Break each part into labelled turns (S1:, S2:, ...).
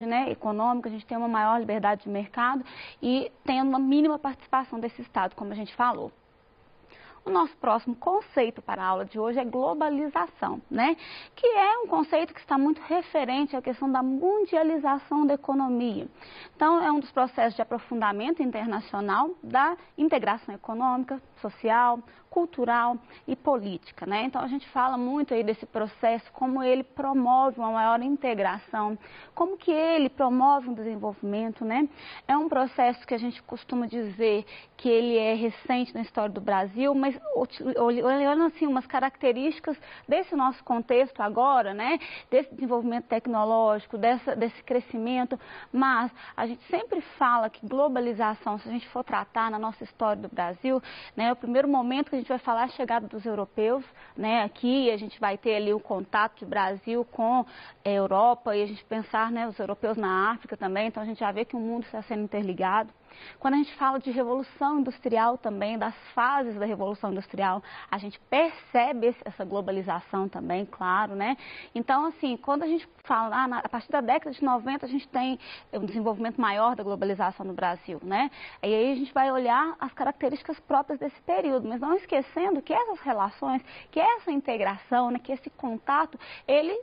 S1: né, econômica, a gente tem uma maior liberdade de mercado e tendo uma mínima participação desse Estado, como a gente falou. O nosso próximo conceito para a aula de hoje é globalização, né? Que é um conceito que está muito referente à questão da mundialização da economia. Então, é um dos processos de aprofundamento internacional da integração econômica, social, cultural e política, né? Então, a gente fala muito aí desse processo, como ele promove uma maior integração, como que ele promove um desenvolvimento, né? É um processo que a gente costuma dizer que ele é recente na história do Brasil, mas olhando assim umas características desse nosso contexto agora, né? Desse desenvolvimento tecnológico, desse crescimento, mas a gente sempre fala que globalização, se a gente for tratar na nossa história do Brasil, né? O primeiro momento que a gente vai falar é a chegada dos europeus, né? Aqui a gente vai ter ali o contato do Brasil com a Europa e a gente pensar, né, os europeus na África também, então a gente já vê que o mundo está sendo interligado. Quando a gente fala de revolução industrial também, das fases da revolução industrial, a gente percebe essa globalização também, claro, né? Então, assim, quando a gente fala, a partir da década de 90, a gente tem um desenvolvimento maior da globalização no Brasil, né? E aí a gente vai olhar as características próprias desse período, mas não esquecendo que essas relações, que essa integração, né, que esse contato, ele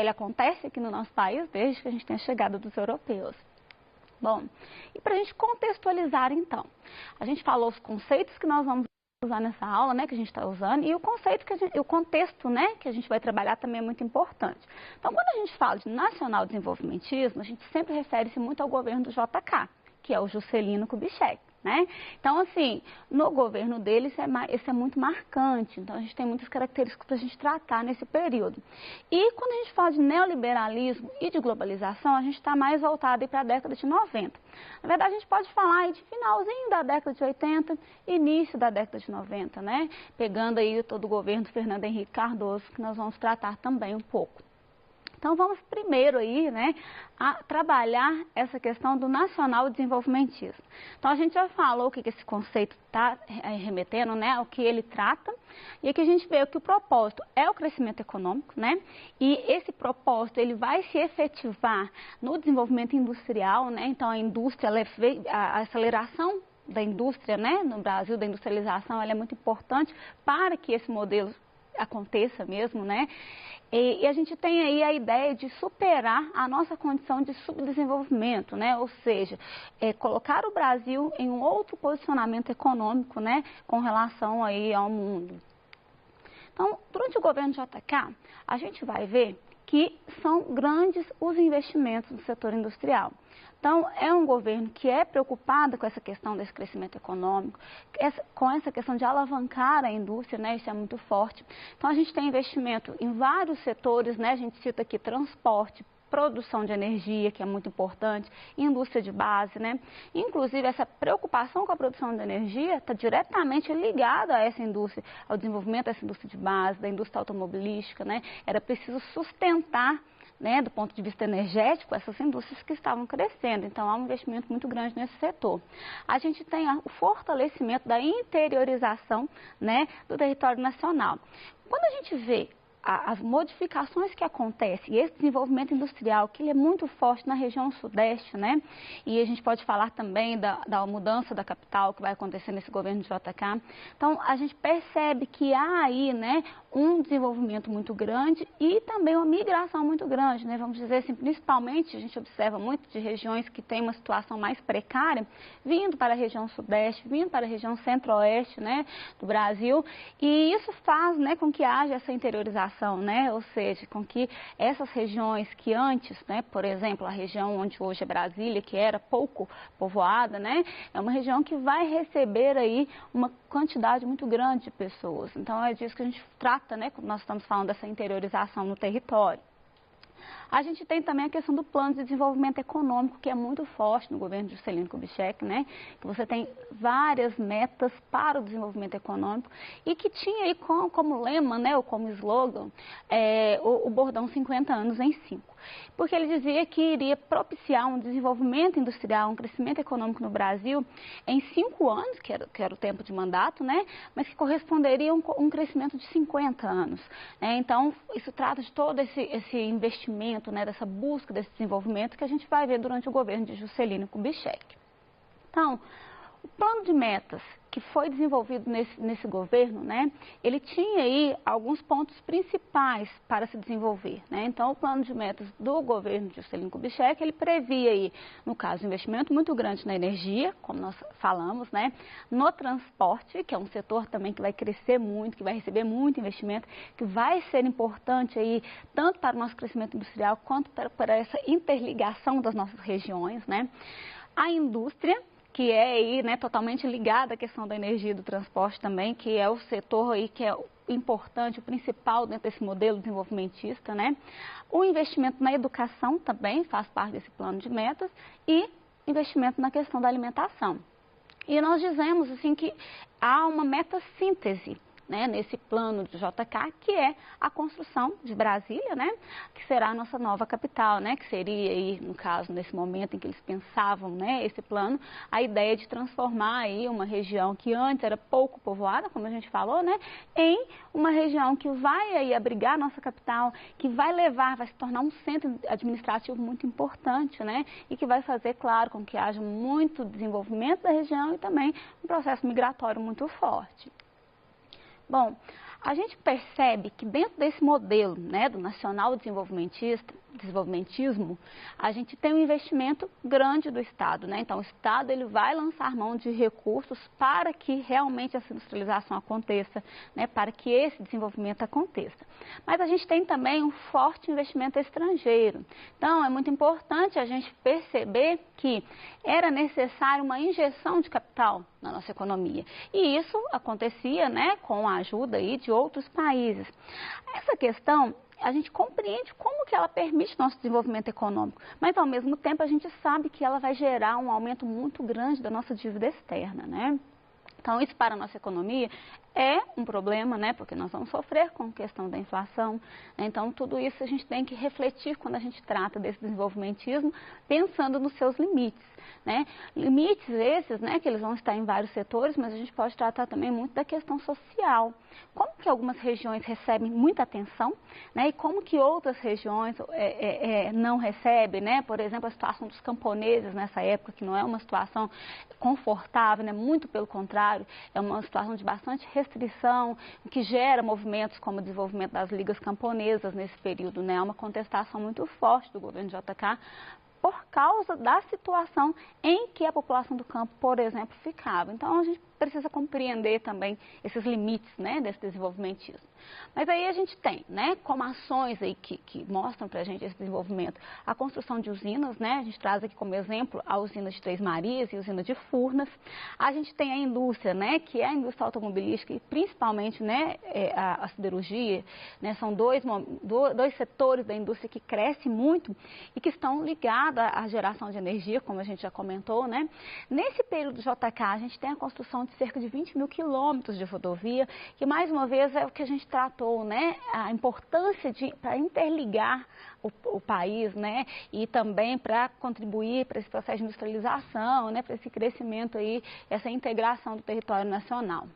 S1: acontece aqui no nosso país desde que a gente tem a chegada dos europeus. Bom, e para a gente contextualizar então, a gente falou os conceitos que nós vamos usar nessa aula, né, que a gente está usando, e o conceito o contexto, né, que a gente vai trabalhar também é muito importante. Então, quando a gente fala de nacional desenvolvimentismo, a gente sempre refere-se muito ao governo do JK, que é o Juscelino Kubitschek, né? Então, assim, no governo dele, isso é muito marcante. Então, a gente tem muitas características para a gente tratar nesse período. E quando a gente fala de neoliberalismo e de globalização, a gente está mais voltado para a década de 90. Na verdade, a gente pode falar aí de finalzinho da década de 80, início da década de 90, né? Pegando aí todo o governo do Fernando Henrique Cardoso, que nós vamos tratar também um pouco. Então, vamos primeiro aí, né, a trabalhar essa questão do nacional desenvolvimentismo. Então, a gente já falou o que esse conceito está remetendo, né, o que ele trata, e aqui a gente vê que o propósito é o crescimento econômico, né, e esse propósito, ele vai se efetivar no desenvolvimento industrial, né, então a indústria, a aceleração da indústria, né, no Brasil, da industrialização, ela é muito importante para que esse modelo aconteça mesmo, né? E a gente tem aí a ideia de superar a nossa condição de subdesenvolvimento, né? Ou seja, colocar o Brasil em um outro posicionamento econômico, né? Com relação aí ao mundo. Então, durante o governo JK, a gente vai ver que são grandes os investimentos no setor industrial. Então, é um governo que é preocupado com essa questão desse crescimento econômico, com essa questão de alavancar a indústria, né? Isso é muito forte. Então, a gente tem investimento em vários setores, né? A gente cita aqui transporte, produção de energia, que é muito importante, indústria de base, né? Inclusive, essa preocupação com a produção de energia está diretamente ligada a essa indústria, ao desenvolvimento dessa indústria de base, da indústria automobilística, né? Era preciso sustentar, né, do ponto de vista energético, essas indústrias que estavam crescendo. Então, há um investimento muito grande nesse setor. A gente tem o fortalecimento da interiorização, né, do território nacional. Quando a gente vê as modificações que acontecem e esse desenvolvimento industrial, que ele é muito forte na região sudeste, né? E a gente pode falar também da mudança da capital que vai acontecer nesse governo de JK. Então, a gente percebe que há aí, né, um desenvolvimento muito grande e também uma migração muito grande, né? Vamos dizer assim, principalmente, a gente observa muito de regiões que têm uma situação mais precária, vindo para a região sudeste, vindo para a região centro-oeste, né, do Brasil, e isso faz, né, com que haja essa interiorização, né? Ou seja, com que essas regiões que antes, né, por exemplo, a região onde hoje é Brasília, que era pouco povoada, né, é uma região que vai receber aí uma quantidade muito grande de pessoas. Então, é disso que a gente trata, né, quando nós estamos falando dessa interiorização no território. A gente tem também a questão do plano de desenvolvimento econômico, que é muito forte no governo de Juscelino Kubitschek, né? Que você tem várias metas para o desenvolvimento econômico e que tinha aí como lema, né, ou como slogan, o bordão 50 anos em 5. Porque ele dizia que iria propiciar um desenvolvimento industrial, um crescimento econômico no Brasil em 5 anos, que era o tempo de mandato, né? Mas que corresponderia a um crescimento de 50 anos. Né? Então, isso trata de todo esse investimento crescimento, né, dessa busca desse desenvolvimento que a gente vai ver durante o governo de Juscelino Kubitschek. Então, o plano de metas que foi desenvolvido nesse governo, né, ele tinha aí alguns pontos principais para se desenvolver, né? Então, o plano de metas do governo de Juscelino Kubitschek, ele previa aí, no caso, um investimento muito grande na energia, como nós falamos, né, no transporte, que é um setor também que vai crescer muito, que vai receber muito investimento, que vai ser importante aí, tanto para o nosso crescimento industrial, quanto para essa interligação das nossas regiões, né? A indústria, que é aí, né, totalmente ligada à questão da energia e do transporte também, que é o setor aí que é importante, o principal dentro desse modelo desenvolvimentista, né? O investimento na educação também faz parte desse plano de metas e investimento na questão da alimentação. E nós dizemos assim que há uma meta síntese, né, nesse plano de JK, que é a construção de Brasília, né, que será a nossa nova capital, né, que seria aí, no caso, nesse momento em que eles pensavam, né, esse plano, a ideia de transformar aí uma região que antes era pouco povoada, como a gente falou, né, em uma região que vai aí abrigar a nossa capital, que vai se tornar um centro administrativo muito importante, né, e que vai fazer, claro, com que haja muito desenvolvimento da região e também um processo migratório muito forte. Bom, a gente percebe que dentro desse modelo, né, do nacional desenvolvimentismo, a gente tem um investimento grande do Estado, né? Então, o Estado ele vai lançar mão de recursos para que realmente essa industrialização aconteça, né, para que esse desenvolvimento aconteça. Mas a gente tem também um forte investimento estrangeiro. Então, é muito importante a gente perceber que era necessário uma injeção de capital na nossa economia. E isso acontecia, né, com a ajuda aí de outros países. Essa questão, a gente compreende como que ela permite nosso desenvolvimento econômico, mas ao mesmo tempo a gente sabe que ela vai gerar um aumento muito grande da nossa dívida externa, né? Então, isso para a nossa economia é um problema, né? Porque nós vamos sofrer com a questão da inflação. Né? Então, tudo isso a gente tem que refletir quando a gente trata desse desenvolvimentismo, pensando nos seus limites. Né? Limites esses, né, que eles vão estar em vários setores, mas a gente pode tratar também muito da questão social. Como que algumas regiões recebem muita atenção, né, e como que outras regiões não recebem, né? Por exemplo, a situação dos camponeses nessa época, que não é uma situação confortável, né? Muito pelo contrário, é uma situação de bastante restrição, que gera movimentos como o desenvolvimento das ligas camponesas nesse período, né? É uma contestação muito forte do governo de JK, por causa da situação em que a população do campo, por exemplo, ficava. Então, a gente precisa compreender também esses limites, né, desse desenvolvimentismo. Mas aí a gente tem, né, como ações aí que mostram para a gente esse desenvolvimento, a construção de usinas, né, a gente traz aqui como exemplo a usina de Três Marias e a usina de Furnas. A gente tem a indústria, né, que é a indústria automobilística e principalmente, né, a siderurgia, né, são dois setores da indústria que crescem muito e que estão ligados à geração de energia, como a gente já comentou, né. Nesse período JK, a gente tem a construção de cerca de 20 mil quilômetros de rodovia, que mais uma vez é o que a gente tratou, né, a importância para interligar o país, né, e também para contribuir para esse processo de industrialização, né, para esse crescimento aí, essa integração do território nacional.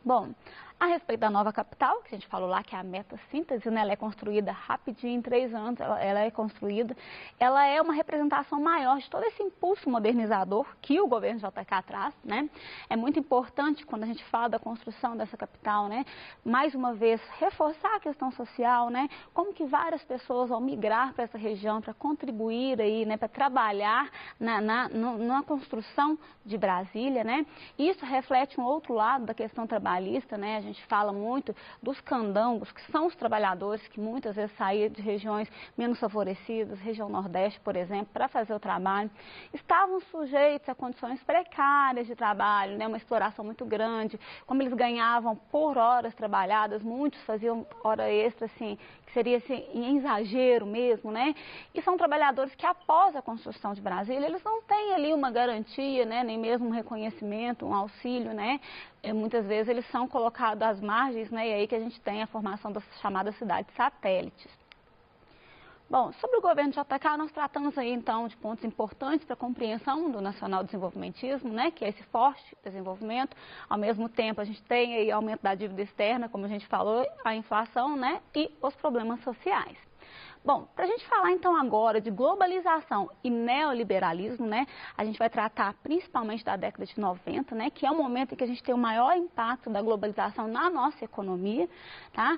S1: Bom, a respeito da nova capital, que a gente falou lá que é a meta síntese, né, ela é construída rapidinho, em 3 anos ela é construída, ela é uma representação maior de todo esse impulso modernizador que o governo JK traz, né? É muito importante quando a gente fala da construção dessa capital, né, mais uma vez reforçar a questão social, né, como que várias pessoas vão migrar para essa região para contribuir aí, né, para trabalhar na construção de Brasília, né? Isso reflete um outro lado da questão trabalhista, né? A gente fala muito dos candangos, que são os trabalhadores que muitas vezes saíam de regiões menos favorecidas, região Nordeste, por exemplo, para fazer o trabalho. Estavam sujeitos a condições precárias de trabalho, né? Uma exploração muito grande, como eles ganhavam por horas trabalhadas, muitos faziam hora extra, assim, que seria assim, em exagero mesmo, né? E são trabalhadores que após a construção de Brasília, eles não têm ali uma garantia, né? Nem mesmo um reconhecimento, um auxílio, né? Muitas vezes eles são colocados às margens, né, e aí que a gente tem a formação das chamadas cidades satélites. Bom, sobre o governo de JK, nós tratamos aí então de pontos importantes para a compreensão do nacional desenvolvimentismo, né, que é esse forte desenvolvimento. Ao mesmo tempo, a gente tem aí aumento da dívida externa, como a gente falou, a inflação, né, e os problemas sociais. Bom, para a gente falar então agora de globalização e neoliberalismo, né, a gente vai tratar principalmente da década de 90, né, que é o momento em que a gente tem o maior impacto da globalização na nossa economia, tá?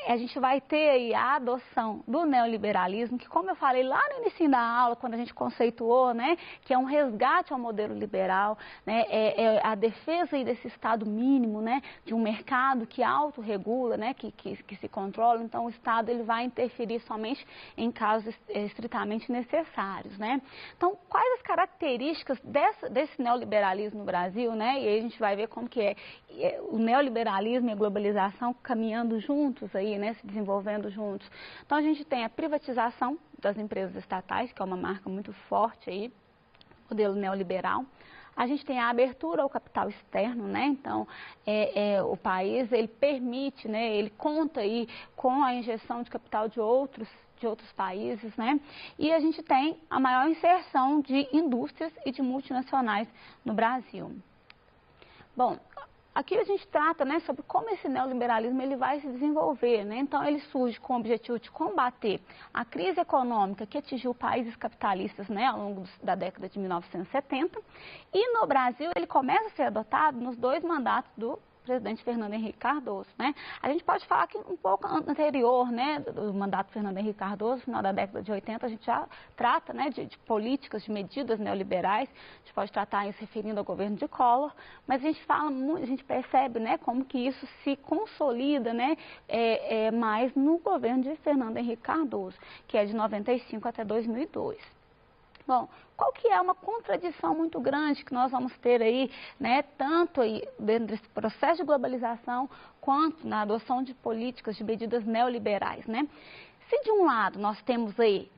S1: A gente vai ter aí a adoção do neoliberalismo, que como eu falei lá no início da aula, quando a gente conceituou, né, que é um resgate ao modelo liberal, né, é a defesa aí desse Estado mínimo, né, de um mercado que autorregula, né, que se controla, então o Estado ele vai interferir somente em casos estritamente necessários, né? Então, quais as características desse neoliberalismo no Brasil, né? E aí a gente vai ver como que é o neoliberalismo e a globalização caminhando juntos aí, né? Se desenvolvendo juntos. Então, a gente tem a privatização das empresas estatais, que é uma marca muito forte aí, modelo neoliberal. A gente tem a abertura ao capital externo, né? Então, o país, ele permite, né? Ele conta aí com a injeção de capital de outros países, né? E a gente tem a maior inserção de indústrias e de multinacionais no Brasil. Bom, aqui a gente trata, né, sobre como esse neoliberalismo ele vai se desenvolver, né? Então ele surge com o objetivo de combater a crise econômica que atingiu países capitalistas, né, ao longo da década de 1970, e no Brasil ele começa a ser adotado nos 2 mandatos do presidente Fernando Henrique Cardoso, né? A gente pode falar que um pouco anterior, né, do mandato de Fernando Henrique Cardoso, final da década de 80, a gente já trata, né, de políticas, de medidas neoliberais, a gente pode tratar isso referindo ao governo de Collor, mas a gente fala muito, a gente percebe, né, como que isso se consolida, né, mais no governo de Fernando Henrique Cardoso, que é de 95 até 2002. Bom, qual que é uma contradição muito grande que nós vamos ter aí, né, tanto aí dentro desse processo de globalização, quanto na adoção de políticas, de medidas neoliberais, né? Se de um lado nós temos aí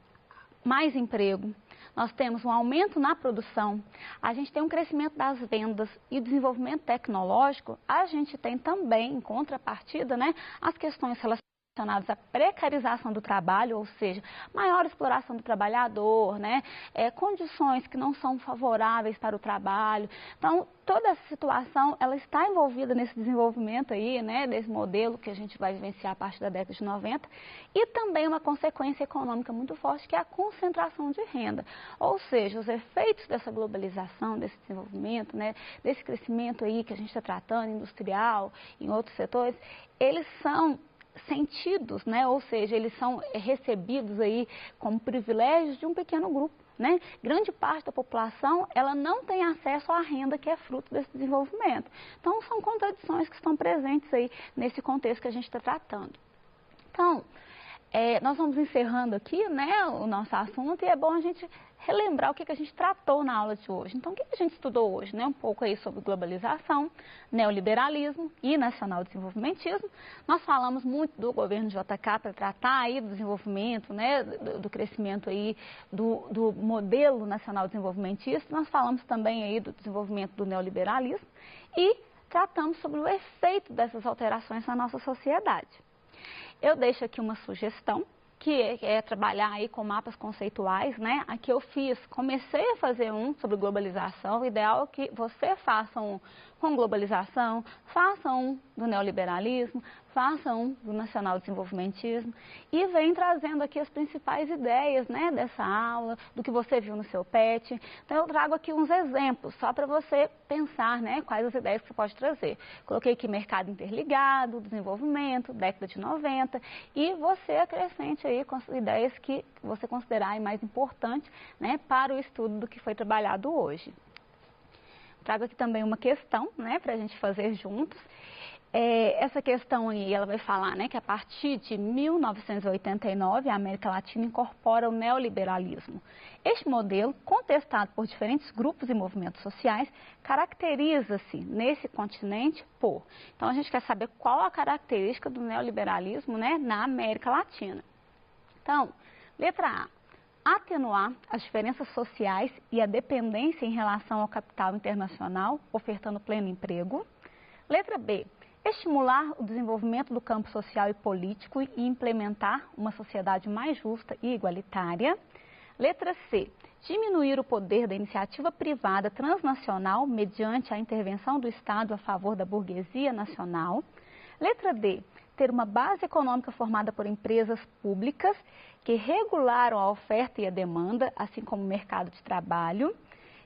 S1: mais emprego, nós temos um aumento na produção, a gente tem um crescimento das vendas e desenvolvimento tecnológico, a gente tem também, em contrapartida, né, as questões relacionadas à precarização do trabalho, ou seja, maior exploração do trabalhador, né? Condições que não são favoráveis para o trabalho. Então, toda essa situação, ela está envolvida nesse desenvolvimento aí, né, desse modelo que a gente vai vivenciar a partir da década de 90, e também uma consequência econômica muito forte, que é a concentração de renda. Ou seja, os efeitos dessa globalização, desse desenvolvimento, né, desse crescimento aí que a gente está tratando, industrial, em outros setores, eles são sentidos, né? Ou seja, eles são recebidos aí como privilégios de um pequeno grupo, né? Grande parte da população, ela não tem acesso à renda que é fruto desse desenvolvimento. Então, são contradições que estão presentes aí nesse contexto que a gente está tratando. Então, nós vamos encerrando aqui, né, o nosso assunto, e é bom a gente relembrar o que a gente tratou na aula de hoje. Então, o que a gente estudou hoje? Né? Um pouco aí sobre globalização, neoliberalismo e nacional-desenvolvimentismo. Nós falamos muito do governo JK para tratar aí do desenvolvimento, né, do crescimento aí do modelo nacional-desenvolvimentista. Nós falamos também aí do desenvolvimento do neoliberalismo e tratamos sobre o efeito dessas alterações na nossa sociedade. Eu deixo aqui uma sugestão, que é trabalhar aí com mapas conceituais, né? Aqui eu comecei a fazer um sobre globalização, o ideal é que você faça um com globalização, faça um do neoliberalismo, faça um do nacional-desenvolvimentismo e vem trazendo aqui as principais ideias, né, dessa aula, do que você viu no seu PET. Então eu trago aqui uns exemplos, só para você pensar, né, quais as ideias que você pode trazer. Coloquei aqui mercado interligado, desenvolvimento, década de 90, e você acrescente aí com as ideias que você considerar mais importantes, né, para o estudo do que foi trabalhado hoje. Trago aqui também uma questão, né, para a gente fazer juntos. Essa questão aí, ela vai falar, né, que a partir de 1989, a América Latina incorpora o neoliberalismo. Este modelo, contestado por diferentes grupos e movimentos sociais, caracteriza-se nesse continente por... Então, a gente quer saber qual a característica do neoliberalismo, né, na América Latina. Então, letra A. Atenuar as diferenças sociais e a dependência em relação ao capital internacional, ofertando pleno emprego. Letra B. Estimular o desenvolvimento do campo social e político e implementar uma sociedade mais justa e igualitária. Letra C. Diminuir o poder da iniciativa privada transnacional mediante a intervenção do Estado a favor da burguesia nacional. Letra D. ter uma base econômica formada por empresas públicas que regularam a oferta e a demanda, assim como o mercado de trabalho.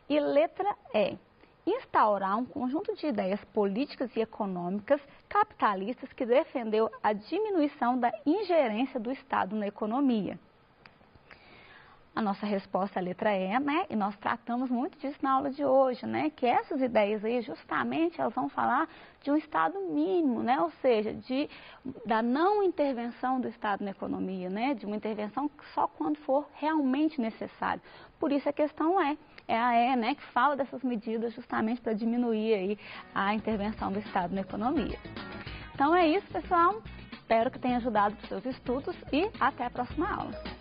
S1: E letra E, instaurar um conjunto de ideias políticas e econômicas capitalistas que defendeu a diminuição da ingerência do Estado na economia. A nossa resposta é a letra E, né? E nós tratamos muito disso na aula de hoje, né? Que essas ideias aí, justamente, elas vão falar de um Estado mínimo, né? Ou seja, da não intervenção do Estado na economia, né? De uma intervenção só quando for realmente necessário. Por isso a questão é a E, né? Que fala dessas medidas justamente para diminuir aí a intervenção do Estado na economia. Então é isso, pessoal. Espero que tenha ajudado para os seus estudos e até a próxima aula.